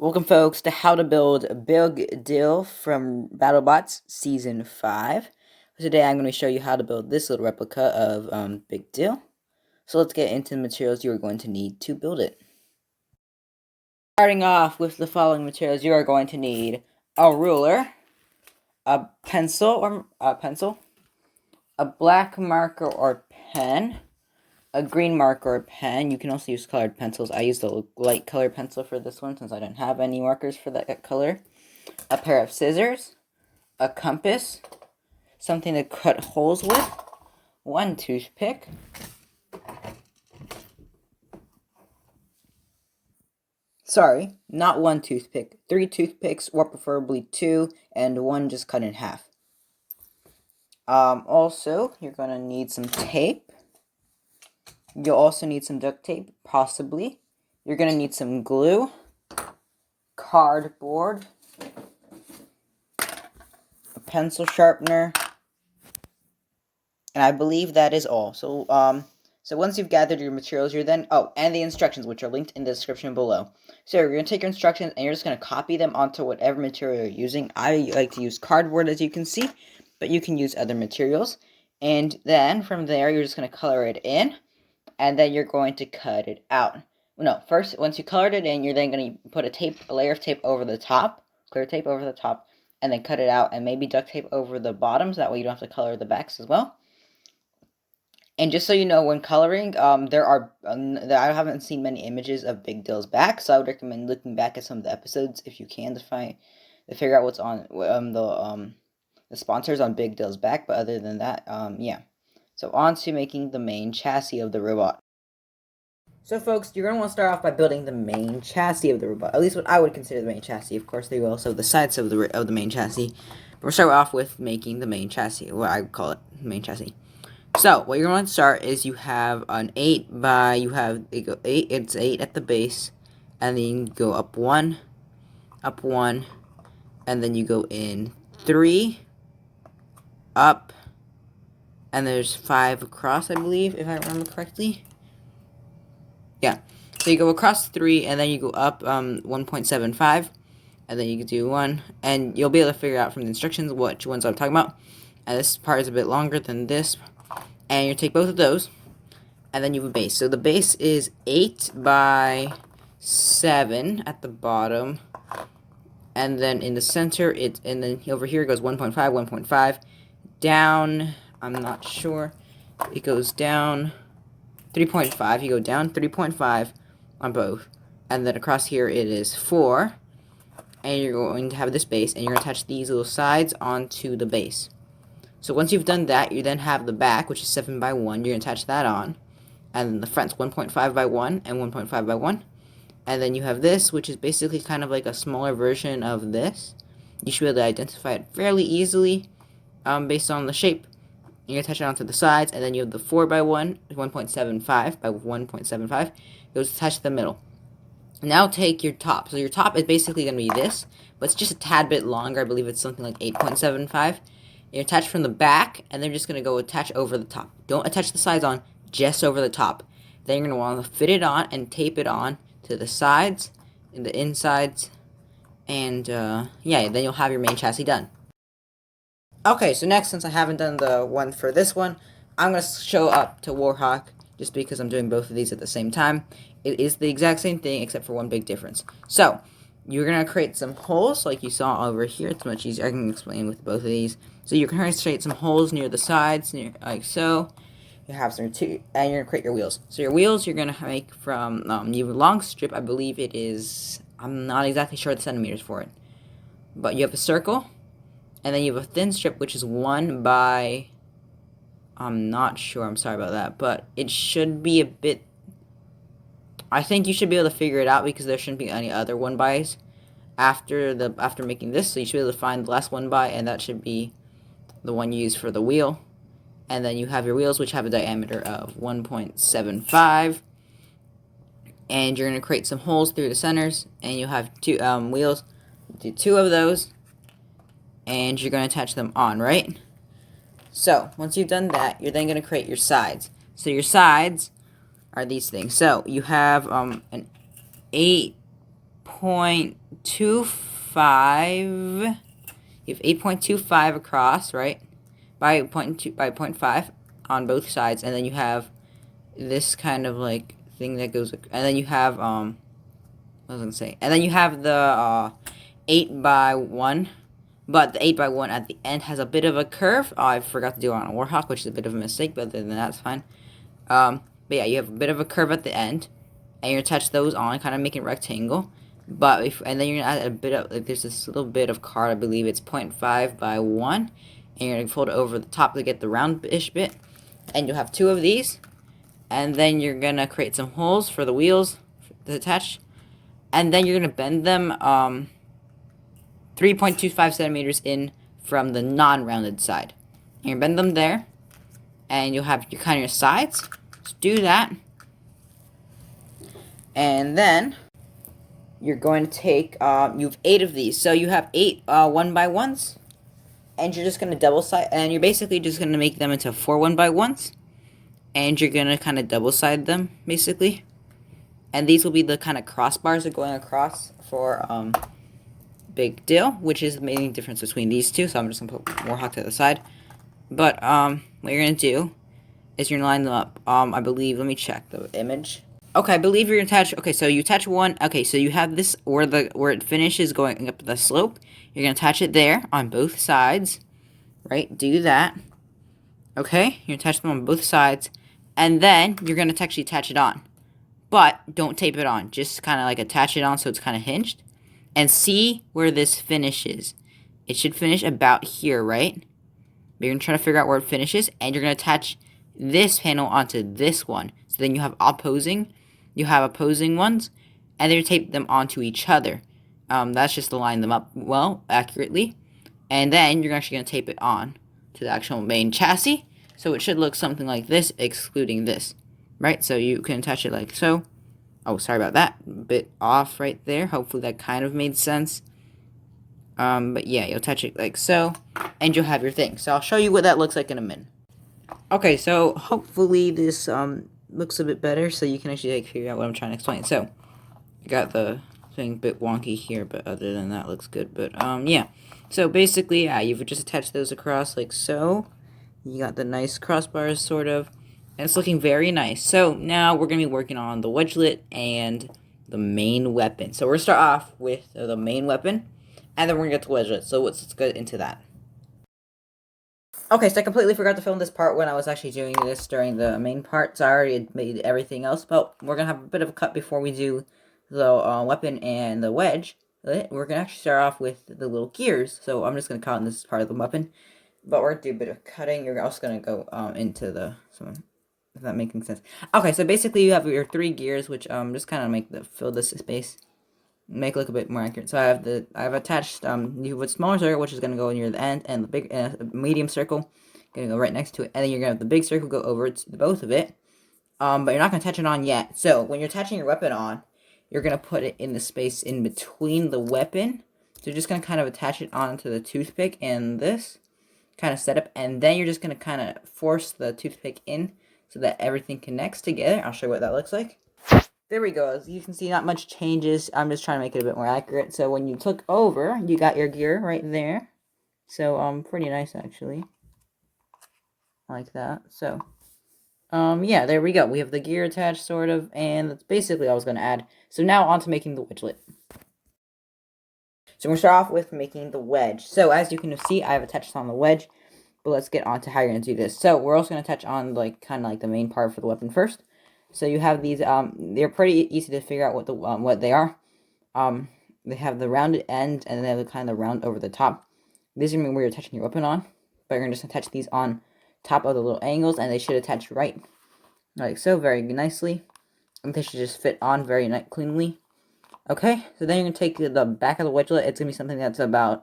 Welcome, folks, to How to Build Big Dill from Battlebots Season 5. Today, I'm going to show you how to build this little replica of Big Dill. So let's get into the materials you are going to need to build it. Starting off with the following materials, you are going to need a ruler, a pencil, a black marker or pen, a green marker or pen. You can also use colored pencils. I used a light colored pencil for this one since I didn't have any markers for that color. A pair of scissors, a compass, something to cut holes with, one toothpick, sorry, not one toothpick, 3 toothpicks, or preferably 2, and one just cut in half. Also, you're going to need some tape. You'll also need some duct tape, possibly. You're going to need some glue, cardboard, a pencil sharpener, and I believe that is all. So once you've gathered your materials, you're then, and the instructions, which are linked in the description below. So you're going to take your instructions, and you're just going to copy them onto whatever material you're using. I like to use cardboard, as you can see, but you can use other materials. And then, from there, you're just going to color it in, and then you're going to cut it out. No, first, once you colored it in, you're then going to put a layer of tape over the top, clear tape over the top, and then cut it out, and maybe duct tape over the bottoms. That way you don't have to color the backs as well. And just so you know, when coloring, I haven't seen many images of Big Dill's back, so I would recommend looking back at some of the episodes if you can to figure out what's on the sponsors on Big Dill's back. But other than that, yeah. So on to making the main chassis of the robot. So folks, you're gonna want to start off by building the main chassis of the robot. At least what I would consider the main chassis. Of course, there will also the sides of the main chassis. But we'll start off with making the main chassis, what I would call it, main chassis. So, what you're going to start is you have an 8 it's 8 at the base, and then you go up 1, and then you go in 3, up, and there's 5 across, I believe, if I remember correctly. Yeah, so you go across 3, and then you go up 1.75, and then you can do 1, and you'll be able to figure out from the instructions which ones I'm talking about. And this part is a bit longer than this. And you take both of those, and then you have a base. So the base is 8 by 7 at the bottom, and then in the center, and then over here it goes 1.5, 1.5, down, I'm not sure, it goes down 3.5, you go down 3.5 on both, and then across here it is 4, and you're going to have this base, and you're going to attach these little sides onto the base. So once you've done that, you then have the back, which is 7 by 1. You're going to attach that on. And then the front's 1.5 by 1 and 1.5 by 1. And then you have this, which is basically kind of like a smaller version of this. You should be able to identify it fairly easily based on the shape. You're going to attach it onto the sides. And then you have the 4 by 1, 1.75 by 1.75. It goes attached to the middle. Now take your top. So your top is basically going to be this, but it's just a tad bit longer. I believe it's something like 8.75. You attach from the back, and then you're just going to go attach over the top. Don't attach the sides on, just over the top. Then you're going to want to fit it on and tape it on to the sides and the insides. And, yeah, then you'll have your main chassis done. Okay, so next, since I haven't done the one for this one, I'm going to show up to Warhawk, just because I'm doing both of these at the same time. It is the exact same thing, except for one big difference. So, you're going to create some holes like you saw over here. It's much easier. I can explain with both of these. So you're going to create some holes near the sides, like so. You have some and you're going to create your wheels. So your wheels you're going to make from, you have a long strip. I believe it is, I'm not exactly sure the centimeters for it. But you have a circle. And then you have a thin strip, which is 1 by, I'm not sure. I'm sorry about that. But it should be a bit, I think you should be able to figure it out because there shouldn't be any other 1 bys after making this. So you should be able to find the last 1 by, and that should be the one you use for the wheel. And then you have your wheels, which have a diameter of 1.75. And you're going to create some holes through the centers, and you have 2 wheels. Do 2 of those, and you're going to attach them on, right? So once you've done that, you're then going to create your sides. So your sides are these things. So you have an 8.25 8.25. You have 8.25 across, right? By 0.5 on both sides, and then you have this kind of like thing that goes, and then you have what was I gonna say? And then you have the 8x1, but the 8x1 at the end has a bit of a curve. Oh, I forgot to do it on a Warhawk, which is a bit of a mistake, but other than that, it's fine. But yeah, you have a bit of a curve at the end, and you're gonna touch those on, kind of make it rectangle. But and then you're gonna add a bit of, like, there's this little bit of card, I believe it's 0.5x1, and you're gonna fold it over the top to get the roundish bit, and you'll have 2 of these, and then you're gonna create some holes for the wheels to attach, and then you're gonna bend them 3.25 centimeters in from the non-rounded side. You're gonna bend them there, and you'll have your kind of your sides. Just do that, and then you're going to take, you have 8 of these, so you have 8 1x1s, and you're just going to double side, and you're basically just going to make them into 4 1x1s, and you're going to kind of double side them, basically, and these will be the kind of crossbars that are going across for, Big Dill, which is the main difference between these two, so I'm just going to put Warhawk to the side, but, what you're going to do is you're going to line them up, I believe, let me check the image. Okay, I believe you're attached. Okay, so you attach one. Okay, so you have this where it finishes going up the slope. You're gonna attach it there on both sides, right? Do that. Okay, you attach them on both sides, and then you're gonna actually attach it on, but don't tape it on. Just kind of like attach it on so it's kind of hinged, and see where this finishes. It should finish about here, right? But you're gonna try to figure out where it finishes, and you're gonna attach this panel onto this one. So then you have opposing. You have opposing ones, and then you tape them onto each other. That's just to line them up well, accurately. And then you're actually going to tape it on to the actual main chassis. So it should look something like this, excluding this. Right? So you can attach it like so. Oh, sorry about that. A bit off right there. Hopefully that kind of made sense. But yeah, you'll touch it like so, and you'll have your thing. So I'll show you what that looks like in a minute. Okay, so hopefully this, looks a bit better, so you can actually like figure out what I'm trying to explain. So I got the thing a bit wonky here, but other than that, looks good. But yeah. So basically, yeah, you've just attached those across like so. You got the nice crossbars, sort of, and it's looking very nice. So now we're gonna be working on the wedgelet and the main weapon. So we're gonna start off with the main weapon, and then we're gonna get to wedgelet. So let's get into that. Okay, so I completely forgot to film this part when I was actually doing this during the main part. So I already made everything else, but we're going to have a bit of a cut before we do the weapon and the wedge. We're going to actually start off with the little gears. So I'm just going to cut on this part of the weapon, but we're going to do a bit of cutting. You're also going to go into the... if that making sense. Okay, so basically you have your 3 gears, which just kind of fill this space. Make it look a bit more accurate. So I've attached you have a smaller circle, which is gonna go near the end, and the big medium circle gonna go right next to it, and then you're gonna have the big circle go over to both of it. But you're not gonna attach it on yet. So when you're attaching your weapon on, you're gonna put it in the space in between the weapon. So you're just gonna kind of attach it onto the toothpick and this kind of setup, and then you're just gonna kind of force the toothpick in so that everything connects together. I'll show you what that looks like. There we go. As you can see, not much changes. I'm just trying to make it a bit more accurate. So when you took over, you got your gear right there. So, pretty nice, actually. Like that. So, yeah, there we go. We have the gear attached, sort of, and that's basically all I was going to add. So now on to making the wedgelet. So we're going to start off with making the wedge. So as you can see, I have attached on the wedge, but let's get on to how you're going to do this. So we're also going to touch on, like, kind of like the main part for the weapon first. So you have these, they're pretty easy to figure out what they are. They have the rounded end, and then they have the kind of round over the top. These are where you're attaching your weapon on, but you're going to just attach these on top of the little angles, and they should attach right, like so, very nicely. And they should just fit on very cleanly. Okay, so then you're going to take the back of the wedgelet. It's going to be something that's about,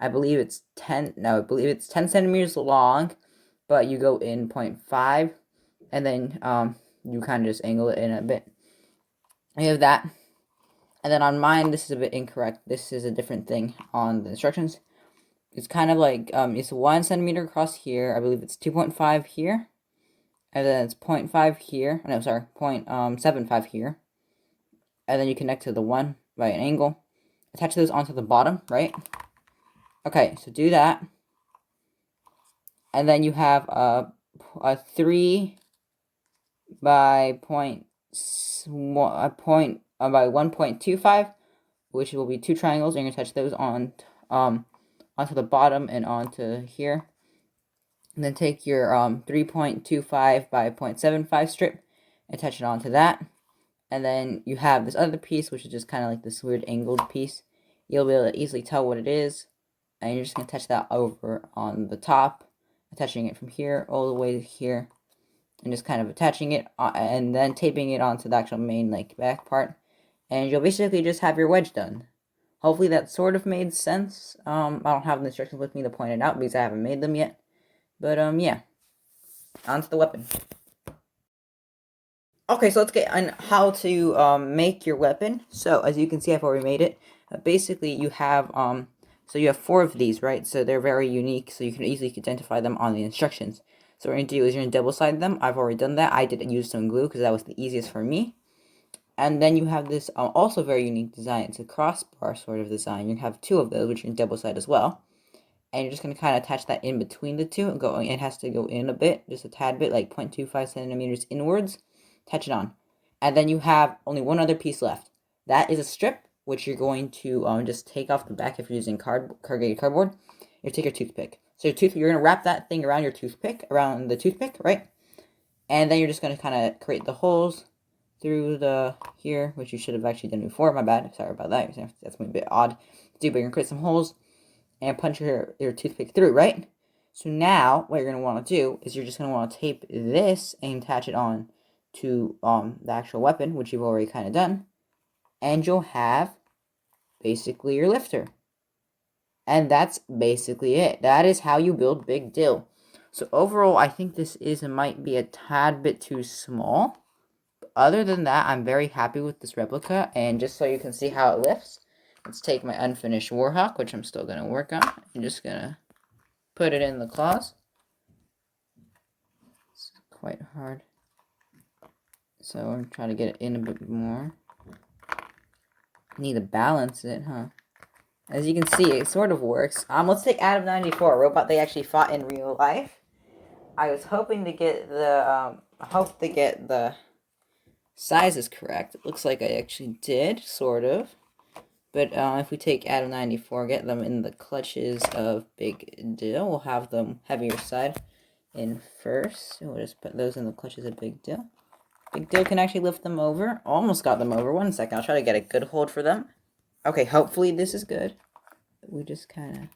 I believe it's 10 centimeters long, but you go in 0.5, and then, you kind of just angle it in a bit. I have that. And then on mine, this is a bit incorrect. This is a different thing on the instructions. It's kind of like, it's 1 centimeter across here. I believe it's 2.5 here. And then it's 0.5 here. No, sorry, 0.75 here. And then you connect to the 1 by an angle. attach those onto the bottom, right? Okay, so do that. And then you have a 3 by point by 1.25, which will be 2 triangles, and you're gonna touch those on onto the bottom and onto here. And then take your 3.25 by 0.75 strip and touch it onto that. And then you have this other piece, which is just kind of like this weird angled piece. You'll be able to easily tell what it is. And you're just going to touch that over on the top, attaching it from here all the way to here. And just kind of attaching it, and then taping it onto the actual main like back part. And you'll basically just have your wedge done. Hopefully that sort of made sense. I don't have the instructions with me to point it out because I haven't made them yet. But, yeah. Onto the weapon. Okay, so let's get on how to make your weapon. So, as you can see, I've already made it. Basically, you have, so you have 4 of these, right? So they're very unique, so you can easily identify them on the instructions. So what you're going to do is you're going to double-side them. I've already done that. I did use some glue because that was the easiest for me. And then you have this also very unique design. It's a crossbar sort of design. You have 2 of those, which you can double-side as well. And you're just going to kind of attach that in between the 2. It has to go in a bit, just a tad bit, like 0.25 centimeters inwards. Touch it on. And then you have only one other piece left. That is a strip, which you're going to just take off the back if you're using corrugated cardboard. You take your toothpick. So you're going to wrap that thing around your toothpick, around the toothpick, right? And then you're just going to kind of create the holes through the here, which you should have actually done before. My bad. Sorry about that. That's a bit odd to do, but you're going to create some holes and punch your toothpick through, right? So now, what you're going to want to do is you're just going to want to tape this and attach it on to the actual weapon, which you've already kind of done. And you'll have basically your lifter. And that's basically it. That is how you build Big Dill. So overall, I think this might be a tad bit too small. But other than that, I'm very happy with this replica. And just so you can see how it lifts, let's take my unfinished Warhawk, which I'm still going to work on. I'm just going to put it in the claws. It's quite hard. So I'm going to try to get it in a bit more. Need to balance it, huh? As you can see, it sort of works. Let's take Adam 94, a robot they actually fought in real life. I was hoping to get the sizes correct. It looks like I actually did, sort of. But if we take Adam 94, get them in the clutches of Big Dill, we'll have them heavier side in first. We'll just put those in the clutches of Big Dill. Big Dill can actually lift them over. Almost got them over. 1 second. I'll try to get a good hold for them. Okay, hopefully this is good. We just kind of...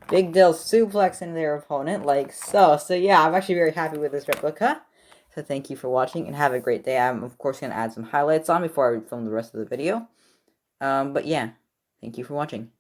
Big Dill suplexing their opponent like so. So yeah, I'm actually very happy with this replica. So thank you for watching and have a great day. I'm of course going to add some highlights on before I film the rest of the video. But yeah, thank you for watching.